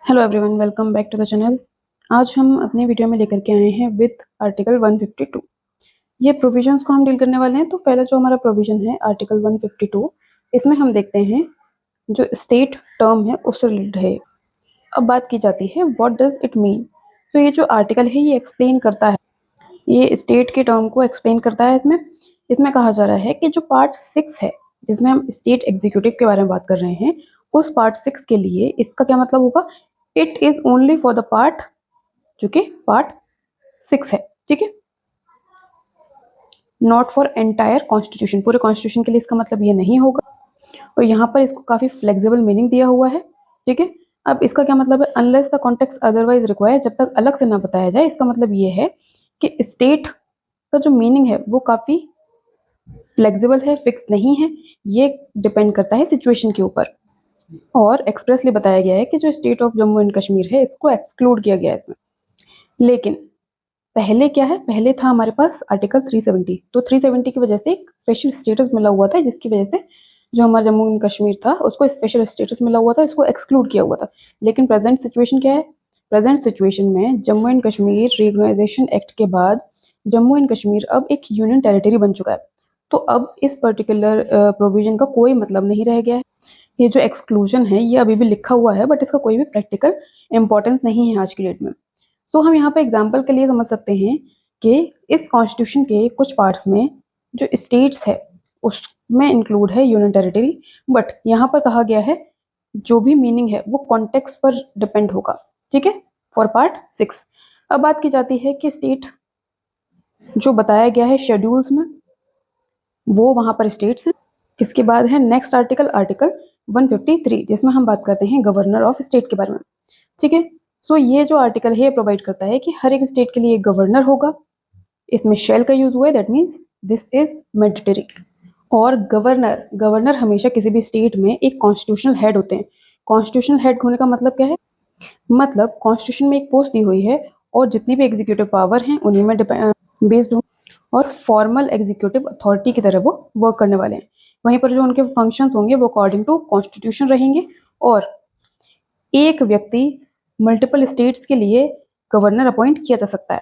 Hello everyone, welcome back to the channel. आज हम अपने वीडियो में लेकर के आए हैं विद आर्टिकल 152। ये प्रोविजंस को हम डील करने वाले हैं। तो पहला जो हमारा प्रोविजन है आर्टिकल 152, इसमें हम देखते हैं जो स्टेट टर्म है उससे रिलेटेड है। अब बात की जाती है व्हाट डज इट मीन। तो ये जो आर्टिकल है ये एक्सप्लेन करता है, ये स्टेट के टर्म को एक्सप्लेन करता है। इसमें कहा जा रहा है कि जो पार्ट 6 है जिसमें हम स्टेट एग्जीक्यूटिव के बारे में बात कर रहे हैं, उस पार्ट 6 के लिए इसका क्या मतलब होगा, it is only for the part जो कि पार्ट 6 है, ठीक है, नॉट फॉर एंटायर कॉन्स्टिट्यूशन। पूरे कॉन्स्टिट्यूशन के लिए इसका मतलब ये नहीं होगा। और यहाँ पर इसको काफी फ्लेक्सिबल मीनिंग दिया हुआ है, ठीक है। अब इसका क्या मतलब है, unless the context otherwise require, जब तक अलग से ना बताया जाए। इसका मतलब ये है कि स्टेट का जो मीनिंग है वो काफी फ्लेक्सिबल है, फिक्स नहीं है, ये डिपेंड करता है सिचुएशन के ऊपर। और एक्सप्रेसली बताया गया है कि जो state of Jammu and Kashmir है इसको एक्सक्लूड किया गया है इसमें। लेकिन पहले क्या है, पहले था हमारे पास आर्टिकल 370। तो 370 की वजह से एक स्पेशल स्टेटस मिला हुआ था, जिसकी वजह से जो हमारा जम्मू एंड कश्मीर था उसको स्पेशल स्टेटस मिला हुआ था, इसको एक्सक्लूड किया हुआ था। लेकिन प्रेजेंट सिचुएशन क्या है, प्रेजेंट सिचुएशन में Jammu and Kashmir reorganisation act के बाद जम्मू एंड कश्मीर अब एक यूनियन टेरिटरी बन चुका है। तो अब इस पर्टिकुलर प्रोविजन का कोई मतलब नहीं रह गया है। ये जो एक्सक्लूजन है ये अभी भी लिखा हुआ है, बट इसका कोई भी प्रैक्टिकल इंपॉर्टेंस नहीं है आज की डेट में। सो हम यहाँ पे एग्जाम्पल के लिए समझ सकते हैं कि इस कॉन्स्टिट्यूशन के कुछ पार्ट्स में जो स्टेट्स है उसमें इंक्लूड है यूनियन टेरिटरी, बट यहाँ पर कहा गया है जो भी मीनिंग है वो कॉन्टेक्स्ट पर डिपेंड होगा, ठीक है, फॉर पार्ट 6। अब बात की जाती है कि स्टेट जो बताया गया है शेड्यूल्स में वो वहां पर स्टेट्स हैं। इसके बाद है नेक्स्ट आर्टिकल, आर्टिकल 153, जिसमें हम बात करते हैं गवर्नर ऑफ स्टेट के बारे में, ठीक है। सो ये जो आर्टिकल है प्रोवाइड करता है कि हर एक स्टेट के लिए एक गवर्नर होगा। इसमें शेल का यूज हुआ है, that means this is mandatory. और गवर्नर गवर्नर हमेशा किसी भी स्टेट में एक कॉन्स्टिट्यूशनल हेड होते हैं। कॉन्स्टिट्यूशनल हेड होने का मतलब क्या है, मतलब कॉन्स्टिट्यूशन में एक पोस्ट दी हुई है और जितनी भी एग्जीक्यूटिव पावर हैं उन्हीं में बेस्ड हो, और फॉर्मल एग्जीक्यूटिव अथॉरिटी की तरह वो वर्क करने वाले हैं। वहीं पर जो उनके फंक्शंस होंगे वो अकॉर्डिंग टू कॉन्स्टिट्यूशन रहेंगे। और एक व्यक्ति मल्टीपल स्टेट्स के लिए गवर्नर अपॉइंट किया जा सकता है।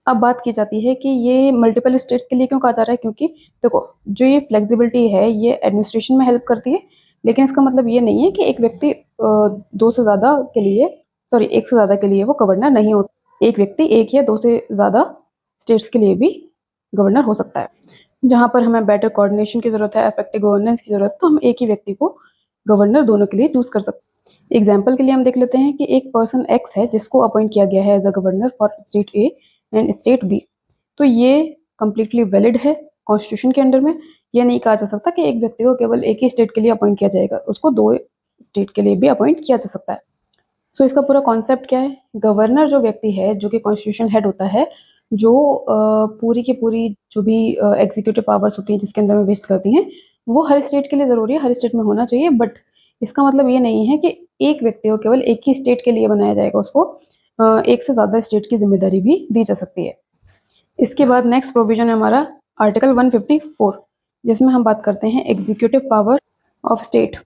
अब बात की जाती है कि ये मल्टीपल स्टेट्स के लिए क्यों कहा जा रहा है, क्योंकि देखो जो ये फ्लेक्सिबिलिटी है ये एडमिनिस्ट्रेशन में हेल्प करती है। लेकिन इसका मतलब ये नहीं है कि एक व्यक्ति दो से ज्यादा के लिए, सॉरी एक से ज्यादा के लिए वो गवर्नर नहीं हो सकता। एक व्यक्ति एक या दो से ज्यादा स्टेट्स के लिए भी गवर्नर हो सकता है। जहां पर हमें बेटर कोऑर्डिनेशन की जरूरत है, इफेक्टिव गवर्नेंस की जरूरत है, तो हम एक ही व्यक्ति को गवर्नर दोनों के लिए चूज कर सकते हैं। एग्जाम्पल के लिए हम देख लेते हैं कि एक पर्सन एक्स है जिसको अपॉइंट किया गया है as a governor for state A and state B. तो ये कंप्लीटली वैलिड है कॉन्स्टिट्यूशन के अंडर में। ये नहीं कहा जा सकता कि एक व्यक्ति को केवल एक ही स्टेट के लिए अपॉइंट किया जाएगा, उसको दो स्टेट के लिए भी अपॉइंट किया जा सकता है। सो इसका पूरा कॉन्सेप्ट क्या है, गवर्नर जो व्यक्ति है जो कि कॉन्स्टिट्यूशन हेड होता है, जो पूरी की पूरी जो भी एग्जीक्यूटिव पावर्स होती हैं जिसके अंदर में वेस्ट करती हैं, वो हर स्टेट के लिए जरूरी है, हर स्टेट में होना चाहिए। बट इसका मतलब ये नहीं है कि एक व्यक्ति को केवल एक ही स्टेट के लिए बनाया जाएगा, उसको एक से ज्यादा स्टेट की जिम्मेदारी भी दी जा सकती है। इसके बाद नेक्स्ट प्रोविजन है हमारा आर्टिकल 154, जिसमें हम बात करते हैं एग्जीक्यूटिव पावर ऑफ स्टेट।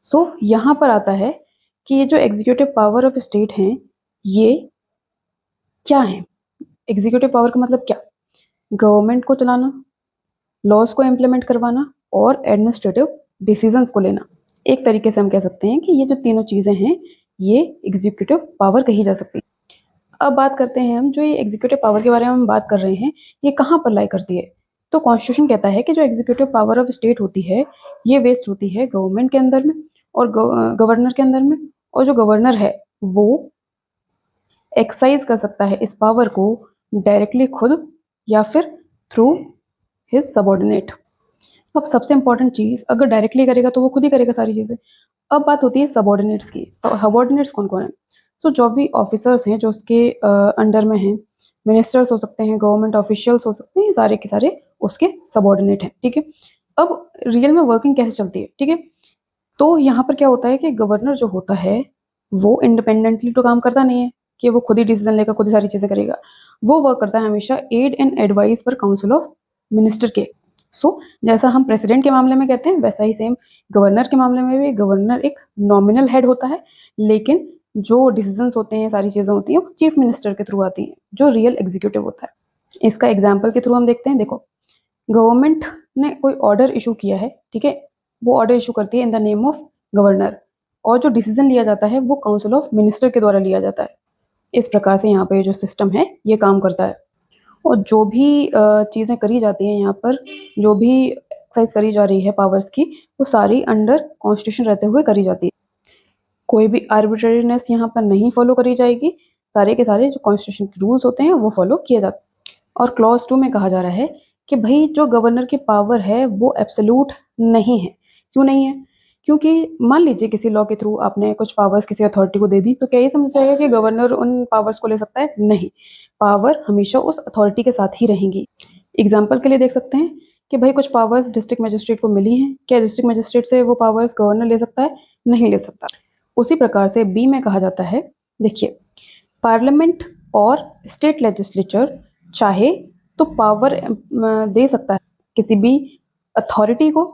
सो यहाँ पर आता है कि ये जो एग्जीक्यूटिव पावर ऑफ स्टेट हैं ये क्या है। एग्जीक्यूटिव पावर का मतलब क्या, गवर्नमेंट को चलाना, लॉज को इम्प्लीमेंट करवाना और एडमिनिस्ट्रेटिव डिसीजंस को लेना। एक तरीके से हम कह सकते हैं कि ये जो तीनों चीजें हैं ये एग्जीक्यूटिव पावर कही जा सकती है। अब बात करते हैं हम जो ये एग्जीक्यूटिव पावर के बारे में हम बात कर रहे हैं ये कहाँ पर लाई करती है। तो कॉन्स्टिट्यूशन कहता है कि जो एग्जीक्यूटिव पावर ऑफ स्टेट होती है ये वेस्ट होती है गवर्नमेंट के अंदर में और गवर्नर के अंदर में। और जो गवर्नर है वो एक्सरसाइज कर सकता है इस पावर को डायरेक्टली खुद या फिर थ्रू हिज सबॉर्डिनेट। अब सबसे इंपॉर्टेंट चीज, अगर डायरेक्टली करेगा तो वो खुद ही करेगा सारी चीजें। अब बात होती है सबॉर्डिनेट्स की। सबॉर्डिनेट्स कौन कौन है, सो जो भी ऑफिसर्स हैं जो उसके अंडर में हैं, मिनिस्टर्स हो सकते हैं, गवर्नमेंट ऑफिशियल्स हो सकते हैं, सारे के सारे उसके सबॉर्डिनेट हैं, ठीक है। अब रियल में वर्किंग कैसे चलती है, ठीक है। तो यहाँ पर क्या होता है कि गवर्नर जो होता है वो इंडिपेंडेंटली तो काम करता नहीं है कि वो खुद ही डिसीजन लेकर खुद ही सारी चीजें करेगा। वो वर्क करता है हमेशा एड एंड एडवाइस पर काउंसिल ऑफ मिनिस्टर के। सो जैसा हम प्रेसिडेंट के मामले में कहते हैं वैसा ही सेम गवर्नर के मामले में भी गवर्नर एक नॉमिनल हेड होता है, लेकिन जो डिसीजंस होते हैं, सारी चीज़ें होती हैं, वो चीफ मिनिस्टर के थ्रू आती हैं, जो रियल एग्जीक्यूटिव होता है। इसका एग्जाम्पल के थ्रू हम देखते हैं। देखो, गवर्नमेंट ने कोई ऑर्डर इशू किया है, ठीक है, वो ऑर्डर इशू करती है in the name of governor, और जो डिसीजन लिया जाता है वो काउंसिल ऑफ मिनिस्टर के द्वारा लिया जाता है। इस प्रकार से यहाँ पे जो सिस्टम है ये काम करता है। और जो भी चीज़ें करी जाती हैं यहाँ पर, जो भी एक्सरसाइज करी जा रही है पावर्स की, वो सारी अंडर कॉन्स्टिट्यूशन रहते हुए करी जाती है। कोई भी आर्बिट्रेरीनेस यहाँ पर नहीं फॉलो करी जाएगी, सारे के सारे जो कॉन्स्टिट्यूशन के रूल्स होते हैं वो फॉलो किए जाते हैं। और क्लॉज 2 में कहा जा रहा है कि भाई जो गवर्नर की पावर है वो एब्सोल्यूट नहीं है। क्यों नहीं है? क्योंकि मान लीजिए किसी लॉ के थ्रू आपने कुछ पावर्स किसी अथॉरिटी को दे दी, तो क्या ये समझा जाएगा कि गवर्नर उन पावर्स को ले सकता है? नहीं, पावर हमेशा उस अथॉरिटी के साथ ही रहेंगी। एग्जाम्पल के लिए देख सकते हैं कि भाई कुछ पावर्स डिस्ट्रिक्ट मजिस्ट्रेट को मिली हैं, क्या डिस्ट्रिक्ट मजिस्ट्रेट से वो पावर्स गवर्नर ले सकता है? नहीं ले सकता। उसी प्रकार से बी में कहा जाता है, देखिए, पार्लियामेंट और स्टेट लेजिस्लेचर चाहे तो पावर दे सकता है किसी भी अथॉरिटी को,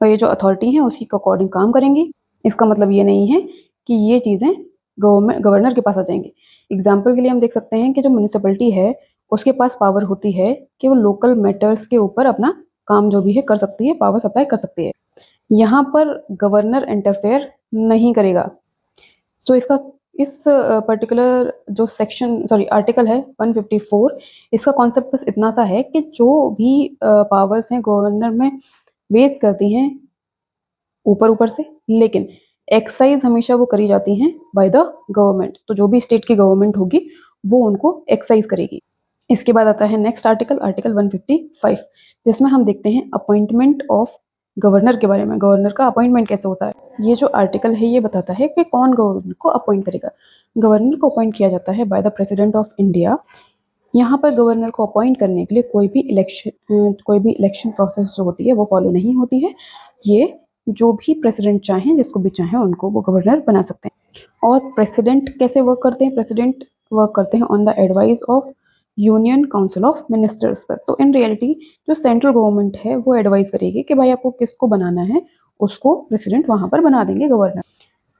और ये जो अथॉरिटी है उसी के अकॉर्डिंग काम करेंगी। इसका मतलब ये नहीं है कि ये चीज़ें गवर्नर के पास आ जाएंगी। एग्जाम्पल के लिए हम देख सकते हैं कि जो म्यूनिसिपैलिटी है उसके पास पावर होती है कि वो लोकल मैटर्स के ऊपर अपना काम जो भी है कर सकती है, पावर सप्लाई कर सकती है। यहाँ पर गवर्नर इंटरफेयर नहीं करेगा। सो इसका इस पर्टिकुलर जो आर्टिकल है 154, इसका कॉन्सेप्ट बस इतना सा है कि जो भी पावर्स हैं गवर्नर में वेस्ट करती हैं ऊपर ऊपर से, लेकिन एक्सरसाइज हमेशा वो करी जाती हैं बाय द गवर्नमेंट। तो जो भी स्टेट की गवर्नमेंट होगी वो उनको एक्सरसाइज करेगी। इसके बाद आता है नेक्स्ट आर्टिकल, आर्टिकल 155, जिसमें हम देखते हैं अपॉइंटमेंट ऑफ गवर्नर के बारे में। गवर्नर का अपॉइंटमेंट कैसे होता है? ये जो आर्टिकल है ये बताता है कि कौन गवर्नर को अपॉइंट करेगा। गवर्नर को अपॉइंट किया जाता है by the president of India. यहाँ पर गवर्नर को अपॉइंट करने के लिए कोई भी इलेक्शन प्रोसेस जो होती है वो फॉलो नहीं होती है। ये जो भी प्रेसिडेंट चाहें, जिसको भी चाहें उनको वो गवर्नर बना सकते हैं। और प्रेसिडेंट कैसे वर्क करते हैं? प्रेसिडेंट वर्क करते हैं on the advice of union council of ministers पर। तो इन रियलिटी जो सेंट्रल गवर्नमेंट है वो एडवाइस करेगी कि भाई आपको किसको बनाना है, उसको प्रेसिडेंट वहां पर बना देंगे गवर्नर।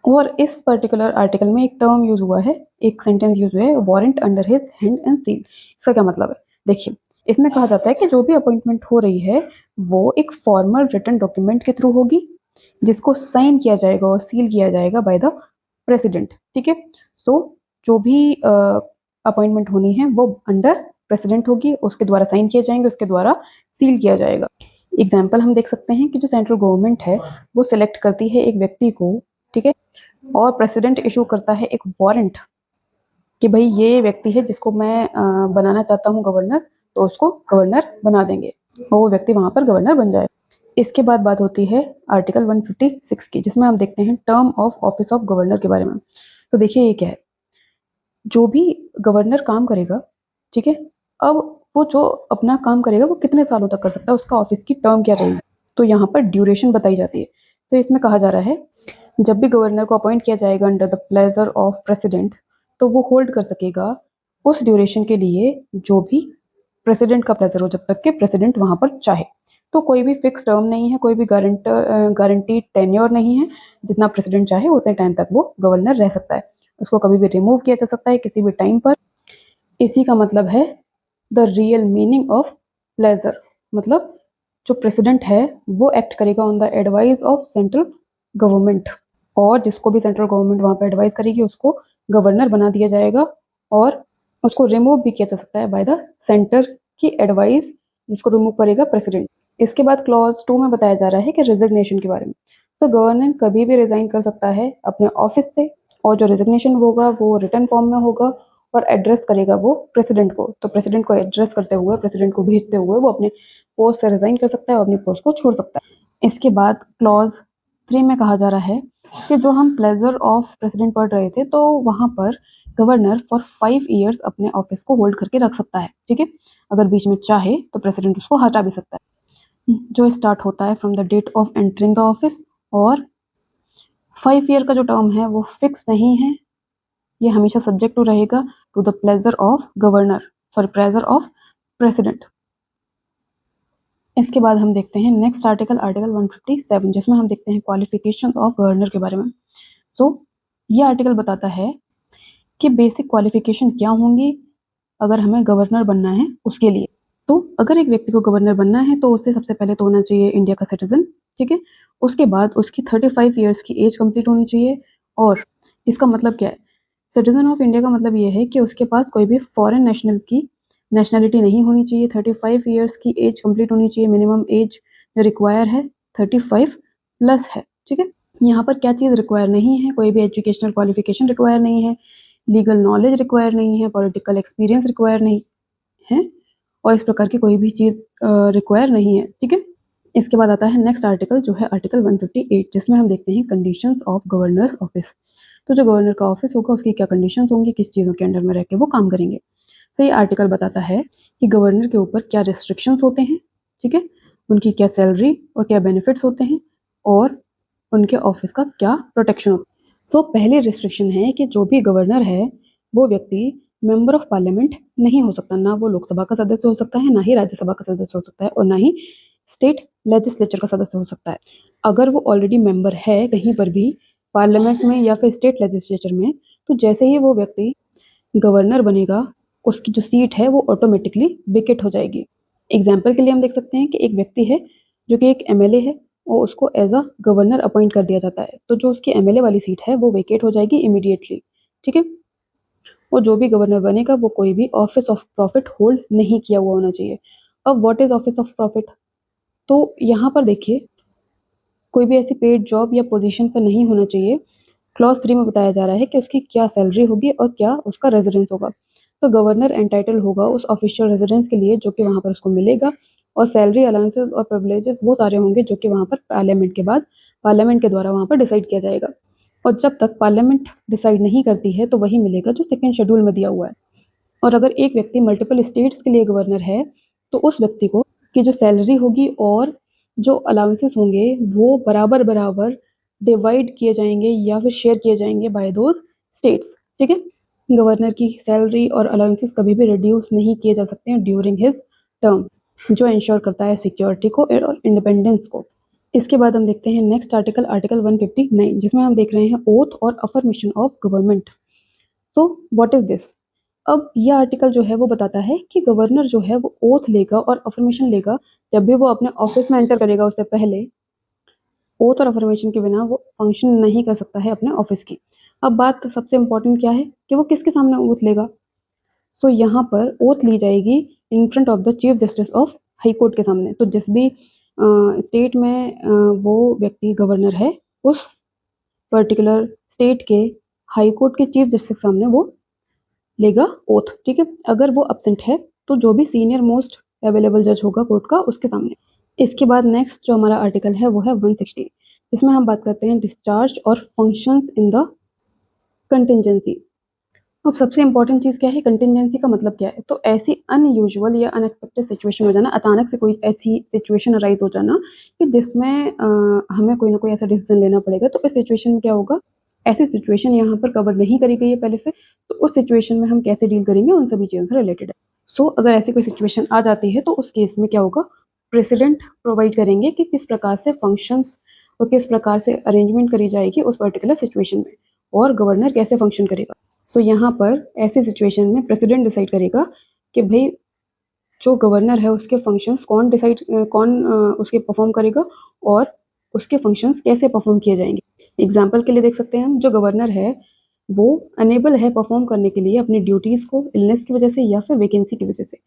और इस पर्टिकुलर आर्टिकल में एक टर्म यूज हुआ है, एक सेंटेंस यूज हुआ है, warrant under his hand and seal. इसका क्या मतलब है? देखिए, इसमें कहा जाता है कि जो भी अपॉइंटमेंट हो रही है वो एक फॉर्मल रिटन डॉक्यूमेंट के थ्रू होगी, जिसको साइन किया जाएगा और सील किया जाएगा बाय द प्रेसिडेंट। ठीक है, सो जो भी अपॉइंटमेंट होनी है वो अंडर प्रेसिडेंट होगी, उसके द्वारा साइन किए जाएंगे, उसके द्वारा सील किया जाएगा। एग्जाम्पल हम देख सकते हैं कि जो सेंट्रल गवर्नमेंट है वो सिलेक्ट करती है एक व्यक्ति को, ठीक है, और प्रेसिडेंट इशू करता है एक वारंट कि भाई ये व्यक्ति है जिसको मैं बनाना चाहता हूँ गवर्नर, तो उसको गवर्नर बना देंगे और वो व्यक्ति वहां पर गवर्नर बन जाए। इसके बाद बात होती है आर्टिकल 156 की, जिसमें हम देखते हैं term of office of governor के बारे में। तो देखिए ये क्या है, जो भी गवर्नर काम करेगा, ठीक है, अब वो जो अपना काम करेगा वो कितने सालों तक कर सकता है, उसका ऑफिस की टर्म क्या रहेगी, तो यहाँ पर ड्यूरेशन बताई जाती है। तो इसमें कहा जा रहा है जब भी गवर्नर को अपॉइंट किया जाएगा under the pleasure of president, तो वो होल्ड कर सकेगा उस ड्यूरेशन के लिए जो भी प्रेसिडेंट का प्लेजर हो, जब तक कि प्रेसिडेंट वहां पर चाहे। तो कोई भी फिक्स टर्म नहीं है, कोई भी गारंटीड टेन्योर नहीं है, जितना प्रेसिडेंट चाहे उतने टाइम तक वो गवर्नर रह सकता है, उसको कभी भी रिमूव किया जा सकता है किसी भी टाइम पर। इसी का मतलब है the real meaning of pleasure, मतलब जो प्रेसिडेंट है वो एक्ट करेगा on the advice of central government, और जिसको भी सेंट्रल गवर्नमेंट वहां पर एडवाइस करेगी उसको गवर्नर बना दिया जाएगा, और उसको रिमूव भी किया जा सकता है बाय द सेंटर की एडवाइस, जिसको रिमूव करेगा प्रेसिडेंट। इसके बाद क्लॉज 2 में बताया जा रहा है कि रिजिग्नेशन के बारे में। तो गवर्नर कभी भी रिजाइन कर सकता है अपने ऑफिस से, और जो रिजिग्नेशन होगा वो रिटर्न फॉर्म में होगा, और एड्रेस करेगा वो प्रेसिडेंट को। तो प्रेसिडेंट को एड्रेस करते हुए, प्रेसिडेंट को भेजते हुए वो अपने पोस्ट से रिजाइन कर सकता है और अपनी पोस्ट को छोड़ सकता है। इसके बाद क्लॉज 3 में कहा जा रहा है कि जो हम प्लेजर ऑफ प्रेसिडेंट पढ़ रहे थे, तो वहां पर गवर्नर फॉर 5 ईयर्स अपने ऑफिस को होल्ड करके रख सकता है। ठीक है, अगर बीच में चाहे तो प्रेसिडेंट उसको हटा भी सकता है, जो स्टार्ट होता है from the date of entering the office. और 5 ईयर का जो टर्म है वो फिक्स नहीं है, ये हमेशा सब्जेक्ट टू रहेगा to the pleasure of governor, pleasure of president. इसके बाद हम देखते हैं नेक्स्ट आर्टिकल, आर्टिकल 157, जिसमें हम देखते हैं क्वालिफिकेशन ऑफ गवर्नर के बारे में। सो ये आर्टिकल बताता है कि बेसिक क्वालिफिकेशन क्या होंगी अगर हमें गवर्नर बनना है उसके लिए। तो अगर एक व्यक्ति को गवर्नर बनना है तो उससे सबसे पहले तो होना चाहिए इंडिया का सिटीजन, ठीक है। उसके बाद उसकी 35 ईयर्स की एज कंप्लीट होनी चाहिए। और इसका मतलब क्या है, सिटीजन ऑफ इंडिया का मतलब ये है कि उसके पास कोई भी फॉरेन नेशनल की नेशनैलिटी नहीं होनी चाहिए। 35 ईयर्स की एज कंप्लीट होनी चाहिए। मिनिमम एज जो रिक्वायर है 35 प्लस है, ठीक है। यहाँ पर क्या चीज़ रिक्वायर नहीं है, कोई भी एजुकेशनल क्वालिफिकेशन रिक्वायर नहीं है, लीगल नॉलेज रिक्वायर नहीं है, पॉलिटिकल एक्सपीरियंस रिक्वायर नहीं है, और इस प्रकार की कोई भी चीज़ रिक्वायर नहीं है, ठीक है। इसके बाद आता है नेक्स्ट आर्टिकल, जो है आर्टिकल 158, जिसमें हम देखते हैं कंडीशंस ऑफ गवर्नर्स ऑफिस। तो जो गवर्नर का ऑफिस होगा उसकी क्या कंडीशंस होंगी, किस चीज़ों के अंडर में रह के वो काम करेंगे। तो ये आर्टिकल बताता है कि गवर्नर के ऊपर क्या रिस्ट्रिक्शंस होते हैं, ठीक है, उनकी क्या सैलरी और क्या बेनिफिट्स होते हैं, और उनके ऑफिस का क्या प्रोटेक्शन होता है। तो पहली रिस्ट्रिक्शन है कि जो भी गवर्नर है वो व्यक्ति मेंबर ऑफ पार्लियामेंट नहीं हो सकता। ना वो लोकसभा का सदस्य हो सकता है, ना ही राज्यसभा का सदस्य हो सकता है, और ना ही स्टेट लेजिस्लेचर का सदस्य हो सकता है। अगर वो ऑलरेडी मेंबर है कहीं पर भी पार्लियामेंट में या फिर स्टेट लेजिस्लेचर में, तो जैसे ही वो व्यक्ति गवर्नर बनेगा उसकी जो सीट है वो ऑटोमेटिकली वेकेट हो जाएगी। एग्जाम्पल के लिए हम देख सकते हैं कि एक व्यक्ति है जो कि एक एमएलए है और उसको एज अ गवर्नर अपॉइंट कर दिया जाता है, तो जो उसकी एमएलए वाली सीट है वो वेकेट हो जाएगी इमीडिएटली, ठीक है। और जो भी गवर्नर बनेगा वो कोई भी ऑफिस ऑफ प्रॉफिट होल्ड नहीं किया हुआ होना चाहिए। अब what is office of profit, तो यहाँ पर देखिए कोई भी ऐसी पेड जॉब या पोजीशन पर नहीं होना चाहिए। क्लॉज 3 में बताया जा रहा है कि उसकी क्या सैलरी होगी और क्या उसका रेजिडेंस होगा। तो गवर्नर एंटाइटल होगा उस ऑफिशियल रेजिडेंस के लिए जो कि वहाँ पर उसको मिलेगा, और सैलरी अलाउंसेस और प्रिविलेजेस वो सारे होंगे जो कि वहाँ पर पार्लियामेंट के बाद पार्लियामेंट के द्वारा वहाँ पर डिसाइड किया जाएगा। और जब तक पार्लियामेंट डिसाइड नहीं करती है तो वही मिलेगा जो सेकेंड शेड्यूल में दिया हुआ है। और अगर एक व्यक्ति मल्टीपल स्टेट्स के लिए गवर्नर है तो उस व्यक्ति को की जो सैलरी होगी और जो अलाउंसेस होंगे वो बराबर बराबर डिवाइड किए जाएंगे या फिर शेयर किए जाएंगे बाय दोज स्टेट्स, ठीक है। गवर्नर की सैलरी और अलाउंसेस कभी भी रिड्यूस नहीं किए जा सकते हैं ड्यूरिंग हिज टर्म, जो इंश्योर करता है सिक्योरिटी को और इंडिपेंडेंस को। इसके बाद हम देखते हैं नेक्स्ट आर्टिकल, आर्टिकल 159, जिसमें हम देख रहे हैं ओथ और अफर्मेशन ऑफ गवर्नमेंट। तो व्हाट इज दिस, अब ये आर्टिकल जो है वो बताता है कि गवर्नर जो है वो ओथ लेगा और अफर्मेशन लेगा जब भी वो अपने ऑफिस में एंटर करेगा। उससे पहले ओथ और अफर्मेशन के बिना वो फंक्शन नहीं कर सकता है अपने ऑफिस की। अब बात सबसे इंपॉर्टेंट क्या है कि वो किसके सामने ओथ लेगा। सो यहाँ पर ओथ ली जाएगी in front of the chief justice of high court के सामने। तो जिस भी स्टेट में वो व्यक्ति गवर्नर है उस पर्टिकुलर स्टेट के हाई कोर्ट के चीफ जस्टिस के सामने वो लेगा ओथ, ठीक है। अगर वो एब्सेंट है तो जो भी सीनियर मोस्ट अवेलेबल जज होगा कोर्ट का उसके सामने। इसके बाद नेक्स्ट जो हमारा आर्टिकल है वो है 160, जिसमें हम बात करते हैं डिस्चार्ज और फंक्शंस इन द कंटिजेंसी। अब सबसे इंपॉर्टेंट चीज़ क्या है, कंटिजेंसी का मतलब क्या है, तो ऐसी अनयूजुअल या अनएक्सपेक्टेड सिचुएशन हो जाना, अचानक से कोई ऐसी सिचुएशन अराइज हो जाना कि जिसमें हमें कोई ना कोई ऐसा डिसीजन लेना पड़ेगा। तो इस सिचुएशन में क्या होगा, ऐसी सिचुएशन यहाँ पर कवर नहीं करी गई है पहले से, तो उस सिचुएशन में हम कैसे डील करेंगे उन सभी चीज़ों से रिलेटेड है। सो अगर ऐसी कोई सिचुएशन आ जाती है तो उस केस में क्या होगा, प्रेसिडेंट प्रोवाइड करेंगे कि किस प्रकार से फंक्शंस और किस प्रकार से अरेंजमेंट करी जाएगी उस पर्टिकुलर सिचुएशन में, और गवर्नर कैसे फंक्शन करेगा। सो यहाँ पर ऐसी सिचुएशन में प्रेसिडेंट डिसाइड करेगा कि भाई जो गवर्नर है उसके फंक्शंस कौन उसके परफॉर्म करेगा और उसके फंक्शंस कैसे परफॉर्म किए जाएंगे। एग्जाम्पल के लिए देख सकते हैं हम, जो गवर्नर है वो अनेबल है परफॉर्म करने के लिए अपनी ड्यूटीज़ को इलनेस की वजह से या फिर वैकेंसी की वजह से।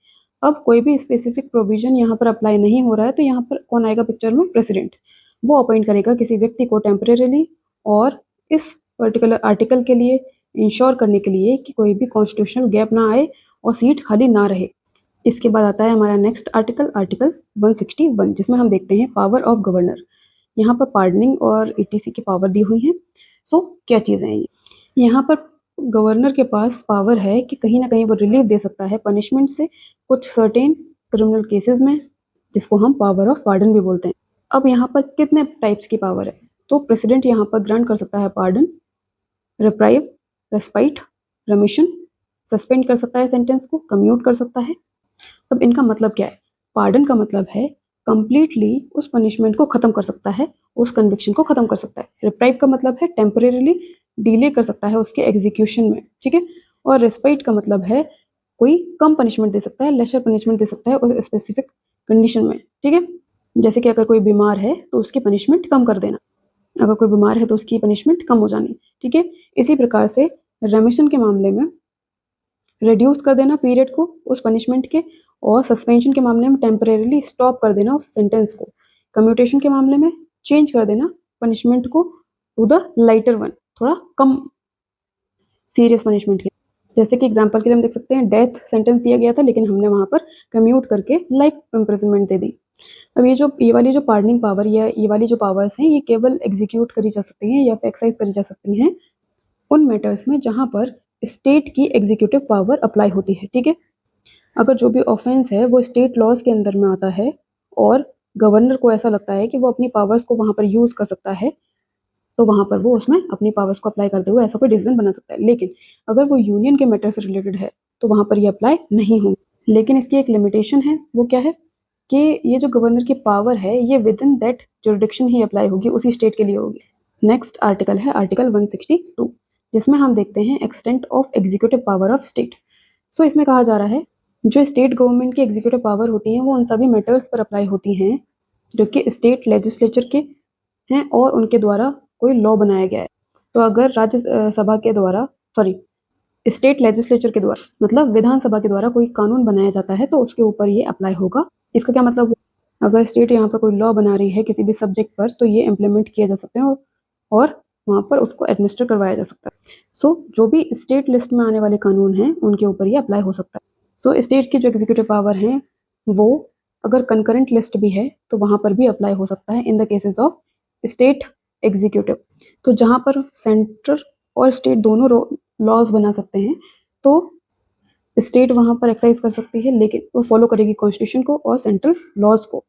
अब कोई भी स्पेसिफिक प्रोविजन यहाँ पर अप्लाई नहीं हो रहा है तो यहाँ पर कौन आएगा पिक्चर में, प्रेसिडेंट। वो अपॉइंट करेगा किसी व्यक्ति को टेम्परेरीली और इस पर्टिकुलर आर्टिकल के लिए इंश्योर करने के लिए कि कोई भी कॉन्स्टिट्यूशनल गैप ना आए और सीट खाली ना रहे। इसके बाद आता है हमारा नेक्स्ट आर्टिकल, आर्टिकल 161, जिसमें हम देखते हैं पावर ऑफ गवर्नर। यहाँ पर पार्डनिंग और ईटीसी की पावर दी हुई है। सो क्या चीज़ें हैं ये, यहाँ पर गवर्नर के पास पावर है कि कहीं ना कहीं वो रिलीफ दे सकता है पनिशमेंट से कुछ सर्टेन क्रिमिनल केसेस में, जिसको हम पावर ऑफ पार्डन भी बोलते हैं। अब यहाँ पर कितने टाइप्स की पावर है, तो प्रेसिडेंट यहाँ पर ग्रांट कर सकता है पार्डन, रिप्राइव, रेस्पाइट, रेमिशन, सस्पेंड कर सकता है सेंटेंस को, कम्यूट कर सकता है। अब इनका मतलब क्या है, पार्डन का मतलब है कंप्लीटली उस पनिशमेंट को खत्म कर सकता है, उस कन्विक्शन को खत्म कर सकता है। रिप्राइव का मतलब है टेम्परेरीली डिले कर सकता है उसके एग्जीक्यूशन में, ठीक है। और रेस्पाइट का मतलब है कोई कम पनिशमेंट दे सकता है, लेसर पनिशमेंट दे सकता है उस स्पेसिफिक कंडीशन में, ठीक है। जैसे कि अगर कोई बीमार है तो उसकी पनिशमेंट कम कर देना, अगर कोई बीमार है तो उसकी पनिशमेंट कम हो जानी, ठीक है। इसी प्रकार से रेमिशन के मामले में रिड्यूस कर देना पीरियड को उस पनिशमेंट के, और सस्पेंशन के मामले में टेम्परेरीली स्टॉप कर देना उस सेंटेंस को। कम्यूटेशन के मामले में चेंज कर देना पनिशमेंट को टू द लाइटर वन, थोड़ा कम सीरियस पनिशमेंट के। जैसे कि एग्जांपल के लिए हम देख सकते हैं डेथ सेंटेंस दिया गया था लेकिन हमने वहां पर कम्यूट करके लाइफ इम्प्रिजनमेंट दे दी। अब ये वाली जो पार्डनिंग पावर या ये वाली जो पावर्स हैं ये केवल एग्जीक्यूट करी जा सकती हैं या फिर एक्सरसाइज करी जा सकती हैं उन मैटर्स में जहां पर स्टेट की एग्जीक्यूटिव पावर अप्लाई होती है, ठीक है। अगर जो भी ऑफेंस है वो स्टेट लॉज के अंदर में आता है और गवर्नर को ऐसा लगता है कि वो अपनी पावर्स को वहां पर यूज कर सकता है, तो वहां पर वो उसमें अपनी पावर्स को अप्लाई करते हुए ऐसा कोई डिसीजन बना सकता है। लेकिन अगर वो यूनियन के मैटर से रिलेटेड है तो वहां पर ये अप्लाई नहीं होंगे। लेकिन इसकी एक लिमिटेशन है, वो क्या है कि ये जो गवर्नर की पावर है ये with in that jurisdiction he apply होगी, उसी स्टेट के लिए होगी। नेक्स्ट आर्टिकल है आर्टिकल 162, जिसमें हम देखते हैं extent of executive power of state. So इसमें कहा जा रहा है जो स्टेट गवर्नमेंट की एग्जीक्यूटिव पावर होती है वो उन सभी मैटर्स पर अप्लाई होती हैं जो कि स्टेट लेजिस्लेचर के हैं और उनके द्वारा कोई लॉ बनाया गया है। तो अगर राज्य सभा के द्वारा, सॉरी, स्टेट लेजिस्लेचर के द्वारा मतलब विधानसभा के द्वारा कोई कानून बनाया जाता है तो उसके ऊपर ये अप्लाई होगा। इसका क्या मतलब, अगर स्टेट यहाँ पर कोई लॉ बना रही है किसी भी सब्जेक्ट पर तो ये इम्प्लीमेंट किए जा सकते हैं और वहां पर उसको एडमिनिस्टर करवाया जा सकता है। सो जो भी स्टेट लिस्ट में आने वाले कानून हैं उनके ऊपर ये अप्लाई हो सकता है। सो स्टेट की जो एग्जीक्यूटिव पावर है वो अगर कंकरेंट लिस्ट भी है तो वहां पर भी अप्लाई हो सकता है in the cases of state executive. तो जहां पर सेंटर और स्टेट दोनों लॉज बना सकते हैं तो स्टेट वहां पर एक्सरसाइज कर सकती है लेकिन वो फॉलो करेगी कॉन्स्टिट्यूशन को और सेंट्रल लॉज को।